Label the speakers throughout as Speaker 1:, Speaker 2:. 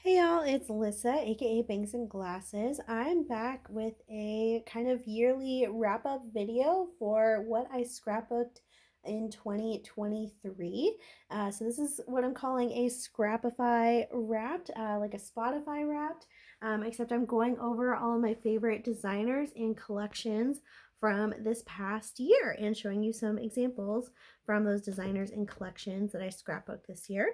Speaker 1: Hey y'all, it's Lissa, aka Bangs and Glasses. I'm back with a kind of yearly wrap up video for what I scrapbooked in 2023. So, this is what I'm calling a Scrapify wrapped, like a Spotify wrapped, except I'm going over all of my favorite designers and collections from this past year and showing you some examples from those designers and collections that I scrapbooked this year.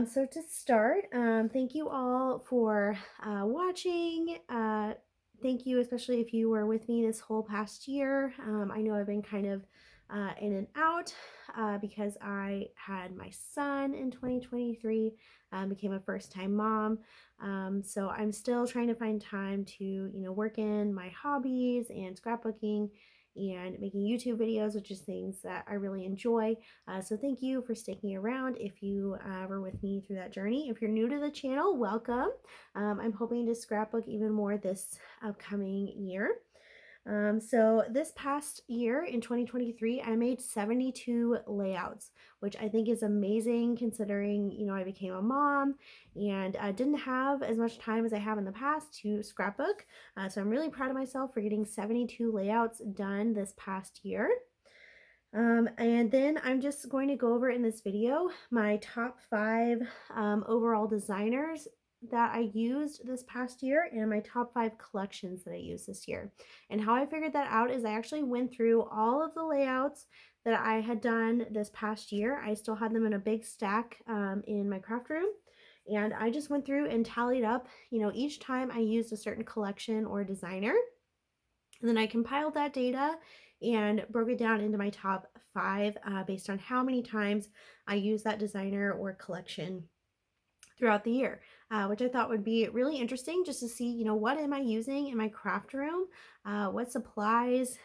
Speaker 1: So to start, thank you all for watching. Thank you, especially if you were with me this whole past year. I know I've been kind of in and out because I had my son in 2023, became a first-time mom. So I'm still trying to find time to, work in my hobbies and scrapbooking and making YouTube videos, which is things that I really enjoy. So thank you for sticking around if you were with me through that journey. If you're new to the channel, welcome. I'm hoping to scrapbook even more this upcoming year. So this past year in 2023, I made 72 layouts, which I think is amazing considering, I became a mom and didn't have as much time as I have in the past to scrapbook. So I'm really proud of myself for getting 72 layouts done this past year. And then I'm just going to go over in this video my top 5 overall designers that I used this past year and my top 5 collections that I used this year. And how I figured that out is I actually went through all of the layouts that I had done this past year. I still had them in a big stack in my craft room. And I just went through and tallied up, each time I used a certain collection or designer. And then I compiled that data and broke it down into my top 5 based on how many times I use that designer or collection throughout the year, which I thought would be really interesting just to see, what am I using in my craft room? What supplies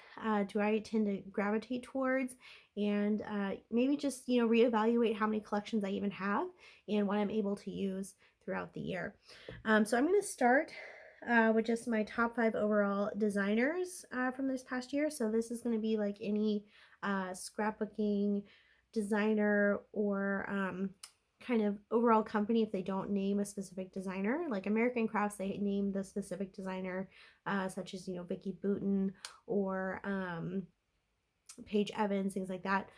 Speaker 1: do I tend to gravitate towards? And maybe just, reevaluate how many collections I even have and what I'm able to use throughout the year. So I'm going to start with just my top 5 overall designers from this past year. So this is going to be like any scrapbooking designer or kind of overall company if they don't name a specific designer. Like American Crafts, they name the specific designer, such as, Vicky Boutin or Paige Evans, things like that,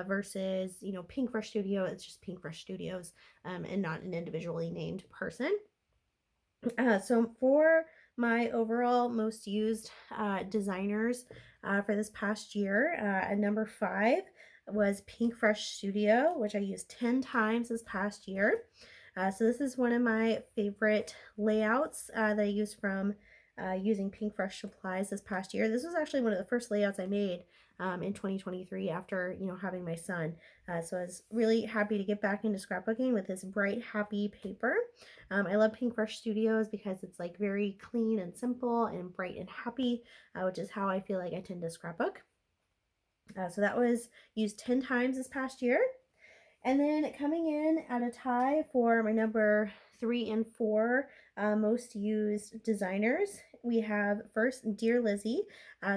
Speaker 1: versus, Pink Fresh Studio, it's just Pink Fresh Studios and not an individually named person. So for my overall most used designers for this past year, at number 5 was Pink Fresh Studio, which I used 10 times this past year. So this is one of my favorite layouts that I used from using Pink Fresh supplies this past year. This was actually one of the first layouts I made in 2023 after, having my son. So I was really happy to get back into scrapbooking with this bright, happy paper. I love Pink Fresh Studios because it's like very clean and simple and bright and happy, which is how I feel like I tend to scrapbook. So that was used 10 times this past year. And then coming in at a tie for my number 3 and 4 most used designers, we have first Dear Lizzie.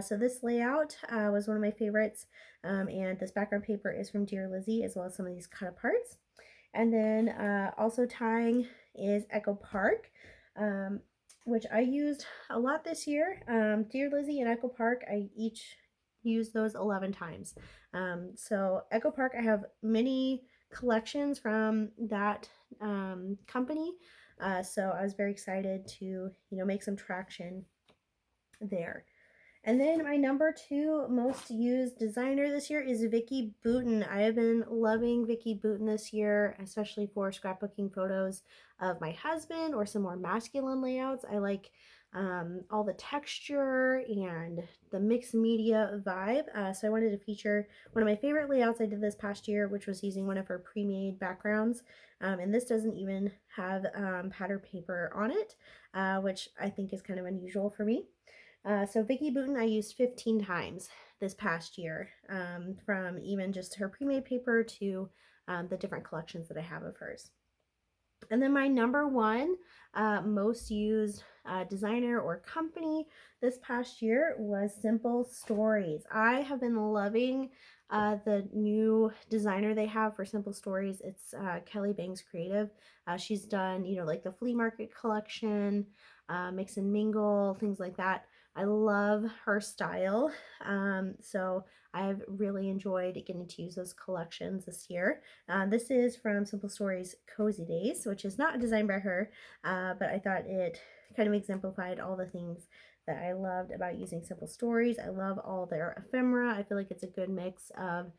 Speaker 1: So this layout was one of my favorites, and this background paper is from Dear Lizzie, as well as some of these cut aparts. And then also tying is Echo Park, which I used a lot this year. Dear Lizzie and Echo Park, I each used those 11 times. So Echo Park, I have many collections from that company. So I was very excited to, make some traction there. And then my number 2 most used designer this year is Vicky Boutin. I have been loving Vicky Boutin this year, especially for scrapbooking photos of my husband or some more masculine layouts. I like all the texture and the mixed media vibe. So I wanted to feature one of my favorite layouts I did this past year, which was using one of her pre-made backgrounds. And this doesn't even have pattern paper on it, which I think is kind of unusual for me. So Vicky Boutin I used 15 times this past year, from even just her pre-made paper to the different collections that I have of hers. And then my number 1 most used designer or company this past year was Simple Stories. I have been loving the new designer they have for Simple Stories. It's Kelly Bangs Creative. She's done, like the flea market collection, mix and mingle, things like that. I love her style. So I've really enjoyed getting to use those collections this year. This is from Simple Stories Cozy Days, which is not designed by her, but I thought it kind of exemplified all the things that I loved about using Simple Stories. I love all their ephemera. I feel like it's a good mix of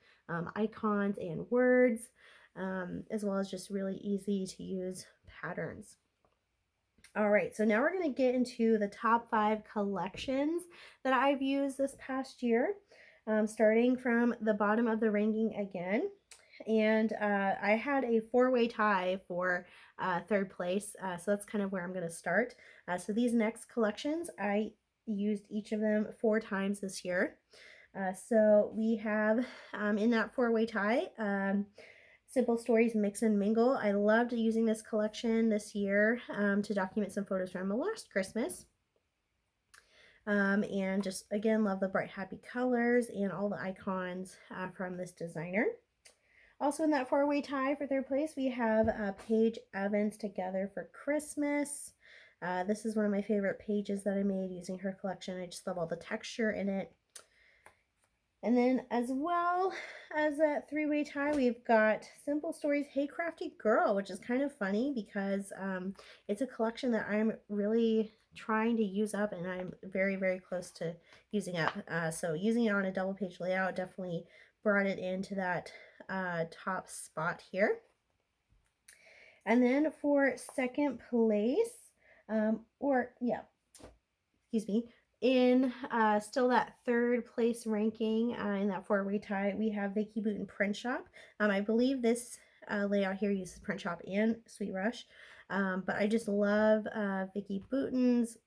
Speaker 1: icons and words, as well as just really easy to use patterns. All right, so now we're going to get into the top 5 collections that I've used this past year, starting from the bottom of the ranking again. And I had a 4-way tie for 3rd place, so that's kind of where I'm going to start. So these next collections, I used each of them 4 times this year. So we have in that 4-way tie, Simple Stories Mix and Mingle. I loved using this collection this year to document some photos from last Christmas. And just, again, love the bright, happy colors and all the icons from this designer. Also in that 4-way tie for 3rd place, we have Paige Evans Together for Christmas. This is one of my favorite pages that I made using her collection. I just love all the texture in it. And then as well as that 3-way tie, we've got Simple Stories Hey Crafty Girl, which is kind of funny because it's a collection that I'm really trying to use up, and I'm very, very close to using up. So using it on a double page layout definitely brought it into that top spot here. And then for 2nd place, excuse me, in still that 3rd place ranking in that 4-way tie, we have Vicky Boutin Print Shop. I believe this layout here uses Print Shop and Sweet Rush, but I just love Vicky Boutin's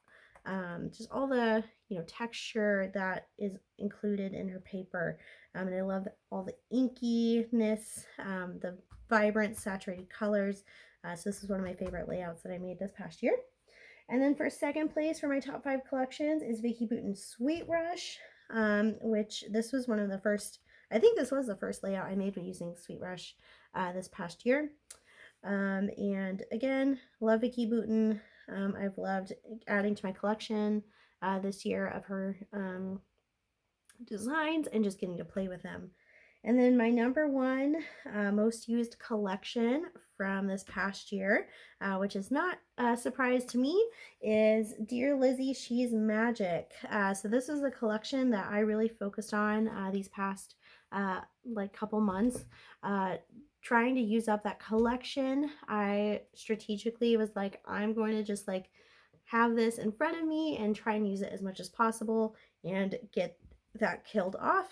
Speaker 1: just all the texture that is included in her paper, and I love all the inkiness, the vibrant saturated colors. So this is one of my favorite layouts that I made this past year. And then for 2nd place for my top 5 collections is Vicky Boutin's Sweet Rush, which this was one of the first, I think this was the first layout I made using Sweet Rush this past year. And again, love Vicky Boutin. I've loved adding to my collection this year of her designs and just getting to play with them. And then my number 1 most used collection from this past year, which is not a surprise to me, is Dear Lizzie, She's Magic. So this is a collection that I really focused on these past couple months, trying to use up that collection. I strategically was like, I'm going to just have this in front of me and try and use it as much as possible and get that killed off.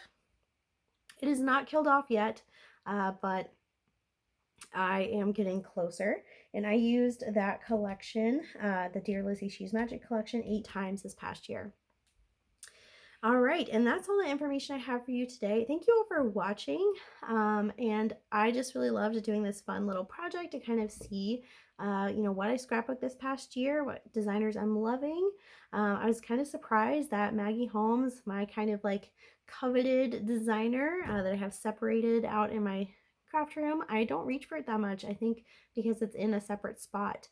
Speaker 1: It is not killed off yet, but I am getting closer. And I used that collection, the Dear Lizzie She's Magic collection, 8 times this past year. All right, and that's all the information I have for you today. Thank you all for watching, and I just really loved doing this fun little project to kind of see what I scrapbooked this past year, what designers I'm loving. I was kind of surprised that Maggie Holmes, my kind of coveted designer that I have separated out in my craft room, I don't reach for it that much, I think because it's in a separate spot.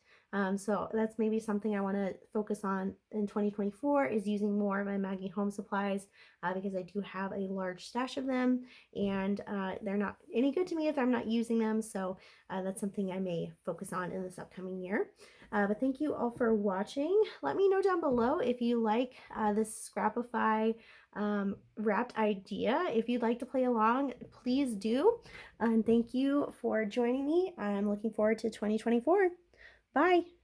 Speaker 1: So that's maybe something I want to focus on in 2024, is using more of my Maggie Home supplies, because I do have a large stash of them, and they're not any good to me if I'm not using them. So that's something I may focus on in this upcoming year. But thank you all for watching. Let me know down below if you like this Scrapify wrapped idea. If you'd like to play along, please do. And thank you for joining me. I'm looking forward to 2024. Bye.